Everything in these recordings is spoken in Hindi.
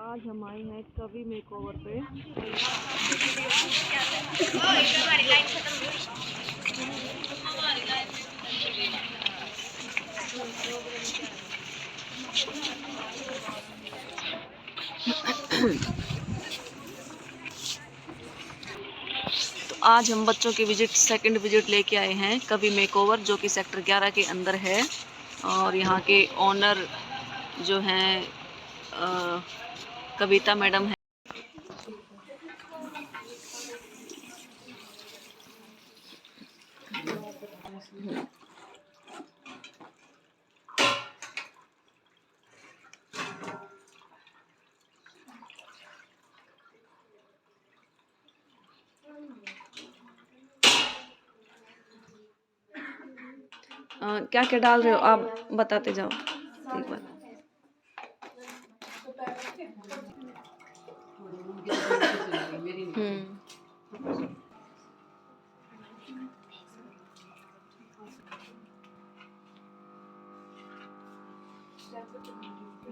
आज हम आए हैं कवि मेकओवर पे। तो आज हम बच्चों की सेकंड विजिट लेके आए हैं कवि मेकओवर, जो कि सेक्टर 11 के अंदर है। और यहाँ के ओनर जो हैं कविता मैडम है। क्या क्या डाल रहे हो आप, बताते जाओ एक बार।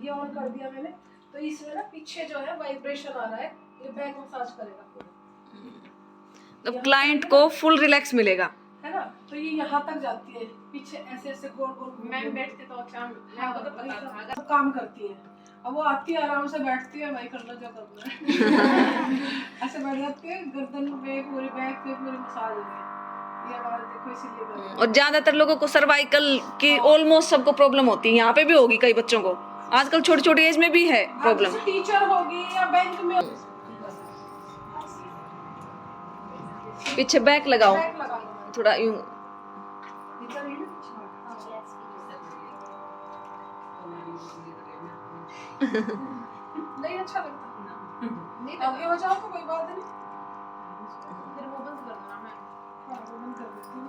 ये ऑन कर दिया मैंने, तो इसमें ना पीछे जो है वाइब्रेशन आ रहा है, ये बैक मसाज करेगा पूरा। तो क्लाइंट को फुल रिलैक्स मिलेगा, है ना। तो ये यहाँ तक जाती है, पीछे ऐसे ऐसे गोल गोल मैम बैठते तो अच्छा, मेरे को तो पता था। अगर काम करती है, अब वो आती है आराम से बैठती है, भाई करना जो करना है। ऐसे बैठ जाती है, गर्दन पे पूरी बैक पे पूरी मसाज हो गई। ये बात देखो, इसीलिए और ज्यादातर लोगों को सर्वाइकल की ऑलमोस्ट सबको प्रॉब्लम होती है। यहाँ पे भी होगी कई बच्चों को, आजकल छोटी छोटी एज में भी है प्रॉब्लम। टीचर होगी या बैंक में, पीछे बैक लगाओ थोड़ा यूं। नहीं अच्छा लगता, आगे हो जाओ तो कोई बात नहीं, फिर वो बंद कर देना। मैं वो बंद कर देती हूँ।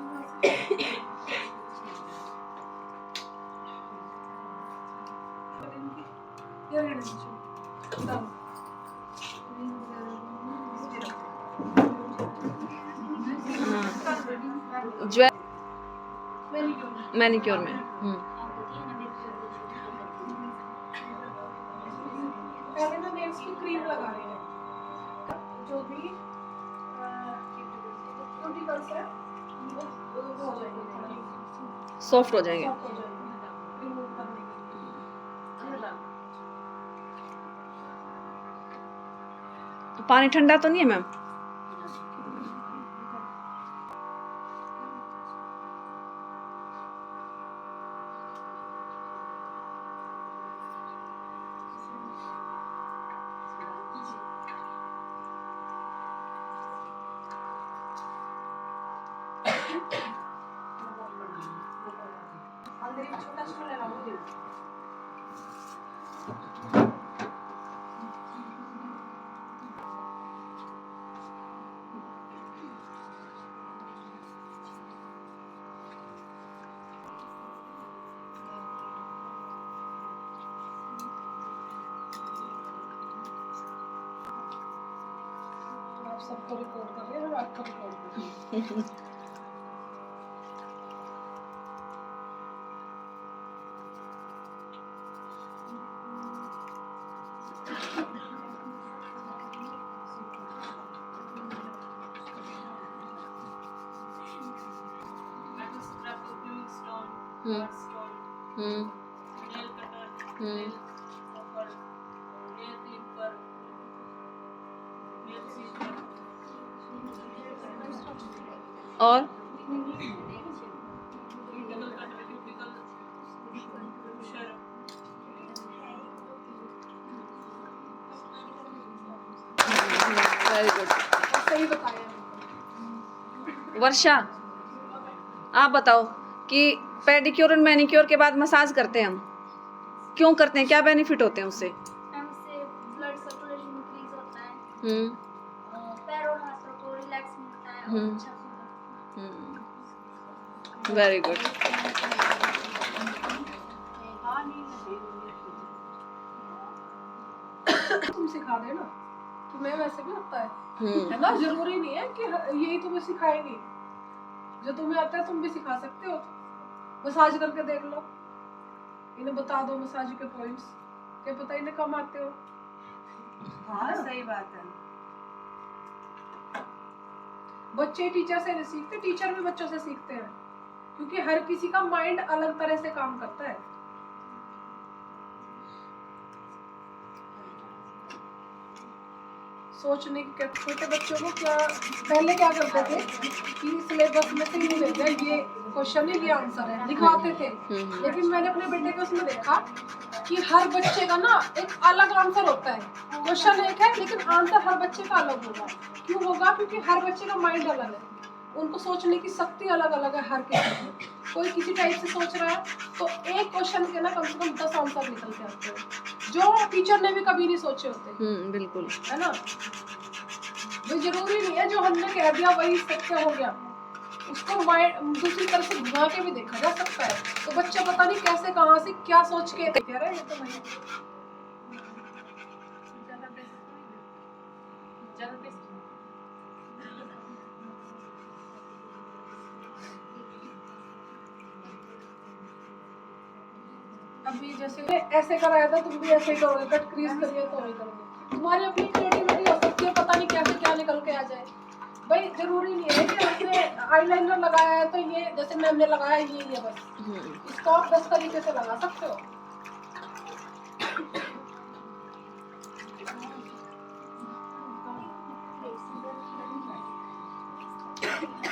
मैनिक्योर में पहले ना नेल्स की क्रीम लगा रहे हैं, जो भी क्यूटिकल्स है वो हो जाएंगे, सॉफ्ट हो जाएंगे। रिमूव करने के लिए। पानी ठंडा तो नहीं है मैम? अंदर एक छोटा स्टूल है ना, वो दे दो। आप सबको रिकॉर्ड कर रहे हैं, आपको रिकॉर्ड कर रहे हैं। और वेरी गुड। सही बताया। वर्षा, आप बताओ कि पेडिक्योर और मैनिक्योर के बाद मसाज करते हैं हम, क्यों करते हैं, क्या बेनिफिट होते हैं उससे? हमसे ब्लड सर्कुलेशन इंक्रीज होता है, पैर और हाथों को रिलैक्स मिलता है और अच्छा फील होता है। Very good. तुम सिखा देना, तुम्हें वैसे भी आता है ना, जरूरी नहीं है कि यही तुम्हें सिखाएंगी, जो तुम्हें आता है तुम भी सिखा सकते हो। मसाज करके देख लो, इन्हें बता दो मसाज के पॉइंट्स, क्या पता इन्हें कम आते हो। हाँ सही बात है। बच्चे टीचर से नहीं सीखते, टीचर भी बच्चों से सीखते हैं, क्योंकि हर किसी का माइंड अलग तरह से काम करता है। सोचने की, छोटे बच्चों को क्या पहले क्या करते थे कि सिलेबस में से ये ले गए, ये क्वेश्चन है, ये आंसर है, लिखवाते थे। लेकिन मैंने अपने बेटे को उसमें देखा कि हर बच्चे का ना एक अलग आंसर होता है। क्वेश्चन एक है लेकिन आंसर हर बच्चे का अलग होगा। क्यों होगा? क्योंकि हर बच्चे का माइंड अलग है, उनको सोचने की शक्ति अलग अलग है हर किसी की। कोई किसी टाइप से सोच रहा है तो एक क्वेश्चन के ना कम से कम 10 आंसर निकल के आते हैं, जो टीचर ने भी कभी नहीं सोचे होते। बिल्कुल, है ना? वो जरूरी नहीं है जो हमने कह दिया वही सत्य हो गया, उसको माइंड दूसरी तरफ से घुमा के भी देखा जा सकता है। तो बच्चा पता नहीं कैसे कहाँ से क्या सोच के कह रहा है, ये तो नहीं। अभी जैसे ऐसे कराया था, तुम भी ऐसे ही करोगे, कट क्रीज करिए तो वही करोगे। तुम्हारी अपनी क्रिएटिविटी हो सकती है, पता नहीं कैसे क्या निकल के आ जाए। भाई जरूरी नहीं है कि हमने आईलाइनर लगाया है तो ये जैसे मैम ने लगाया ये है बस, इसको आप 10 तरीके से लगा सकते हो।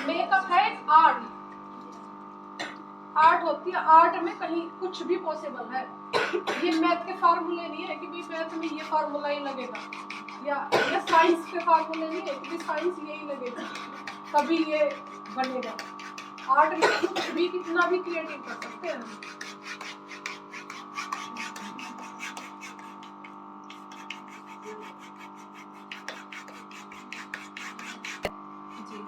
मेकअप है आर्ट, आर्ट होती है, आर्ट में कहीं कुछ भी पॉसिबल है। ये मैथ के फार्मूले नहीं है कि भाई मैथ में ये फार्मूला ही लगेगा, या साइंस के फार्मूले नहीं है कि साइंस यही लगेगा, तभी ये बनेगा। आर्ट में कुछ भी कितना भी क्रिएटिव कर सकते हैं।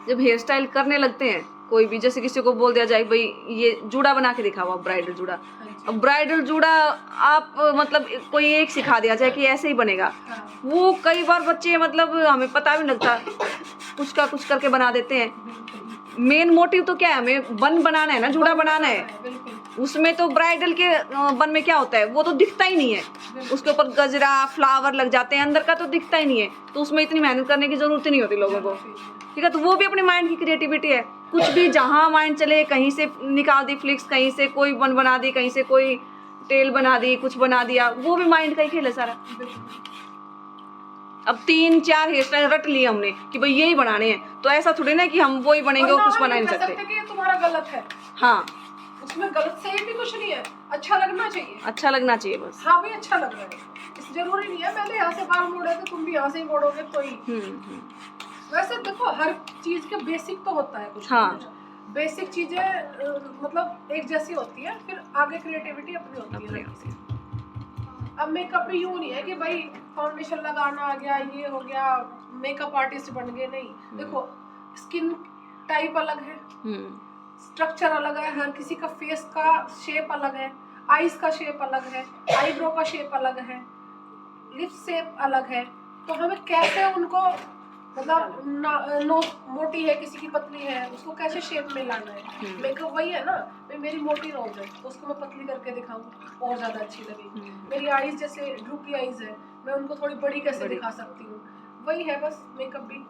जब हेयर स्टाइल करने लगते हैं कोई भी, जैसे किसी को बोल दिया जाए भाई ये जूड़ा बना के दिखाओ, आप ब्राइडल जूड़ा, अब ब्राइडल जूड़ा आप मतलब कोई एक सिखा दिया जाए कि ऐसे ही बनेगा, वो कई बार बच्चे मतलब हमें पता भी नहीं लगता कुछ करके बना देते हैं। मेन मोटिव तो क्या है, हमें बन बनाना है ना, जूड़ा बनाना है। उसमें तो ब्राइडल के बन में क्या होता है वो तो दिखता ही नहीं है, उसके ऊपर गजरा फ्लावर लग जाते हैं, अंदर का तो दिखता ही नहीं है, तो उसमें इतनी मेहनत करने की जरूरत ही नहीं होती लोगों को। ठीक है, तो वो भी अपने माइंड की क्रिएटिविटी है। कुछ भी जहाँ माइंड चले, कहीं से निकाल दी फ्लिक्स, कहीं से कोई बन बना दी, कहीं से कोई टेल बना दी, कुछ बना दिया, वो भी माइंड का ही खेल है सारा। अब 3-4 हेयर स्टाइल रट लिए हमने कि भाई यही बनाने हैं, तो ऐसा थोड़ी ना कि हम वही बनेंगे और कुछ बना नहीं सकते कि ये तुम्हारा गलत है। हाँ, उसमें गलत सही भी कुछ नहीं है, अच्छा लगना चाहिए, अच्छा लगना चाहिए बस। हाँ भाई अच्छा लग रहा है, इस जरूरी नहीं है मैंने यहाँ से बाल मोड़े तो तुम भी यहाँ से ही मोड़ोगे तो ही। वैसे देखो हर चीज के बेसिक तो होता है कुछ, हाँ, बेसिक चीजें मतलब एक जैसी होती है, फिर आगे क्रिएटिविटी अपनी होती है। अब मेकअप भी यूं नहीं है कि भाई फाउंडेशन लगाना आ गया, ये हो गया, मेकअप आर्टिस्ट बन गए, नहीं। देखो स्किन टाइप अलग है, स्ट्रक्चर अलग है, हर किसी का फेस का शेप अलग है, आईज का शेप अलग है, आईब्रो का शेप अलग है, लिप्स शेप अलग है, तो हमें कैसे उनको मतलब नोज मोटी है, किसी की पतली है, उसको कैसे शेप में लाना है। मेकअप वही है ना, मेरी मोटी नोज है तो उसको मैं पतली करके दिखाऊं और ज्यादा अच्छी लगेगी। मेरी आईज जैसे ड्रूपी आईज है, मैं उनको थोड़ी बड़ी कैसे दिखा सकती हूँ, वही है बस मेकअप भी।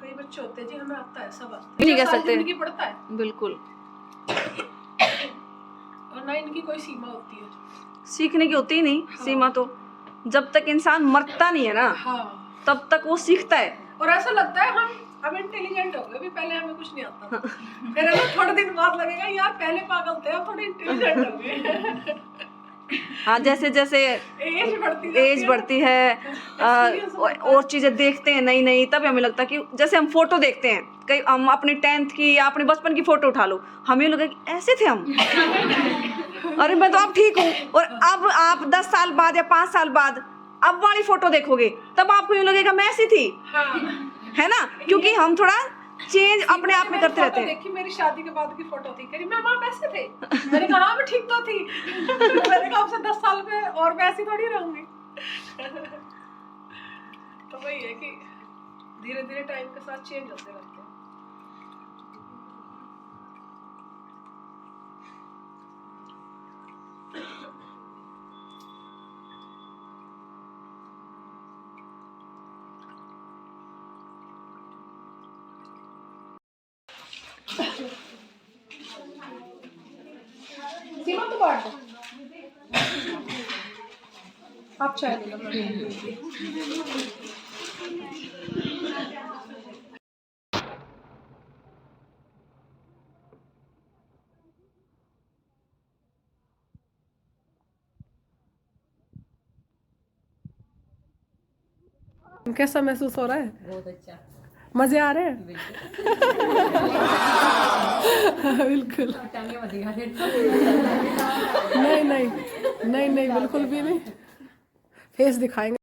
कई बच्चे होते हैं जी हमें आता है, सब आता है, नहीं कह सकते, जिंदगी पड़ता है बिल्कुल, और ना इनकी कोई सीमा होती है, सीखने की होती ही नहीं। हाँ। सीमा तो जब तक इंसान मरता नहीं है ना, हाँ, तब तक वो सीखता है। और ऐसा लगता है हम अब इंटेलिजेंट हो गए, भी पहले हमें कुछ नहीं आता था। फिर है ना थोड़े दिन बाद लगेगा यार पहले पागल थे, अब थोड़े इंटेलिजेंट हो गए। हाँ, जैसे जैसे एज बढ़ती है और चीजें देखते हैं नई नई, तब हमें लगता है कि जैसे हम फोटो देखते हैं, कई हम अपने 10th की या अपने बचपन की फोटो उठा लो, हमें लगे कि ऐसे थे हम। अरे मैं तो अब ठीक हूँ, और अब आप 10 साल बाद या 5 साल बाद अब वाली फोटो देखोगे तब आपको यूँ लगेगा मैं ऐसी थी। हाँ। है ना, क्योंकि हम थोड़ा चेंज अपने आप में करते रहते हैं। देखी मेरी शादी के बाद की फोटो थी, कह रही मैम आप ऐसे थे, मैंने कहा मैं ठीक तो थी। मैंने कहा आपसे 10 साल में और मैं ऐसी थोड़ी रहूंगी। तो वही है कि धीरे धीरे टाइम के साथ चेंज होते रहते हैं। सीमा तो बांट दो आप, चाय ले लो। कैसा महसूस हो रहा है? बहुत अच्छा, मजे आ रहे हैं? बिल्कुल टांगे मत दिखा दे। नहीं नहीं नहीं नहीं बिल्कुल भी नहीं, फेस दिखाएंगे।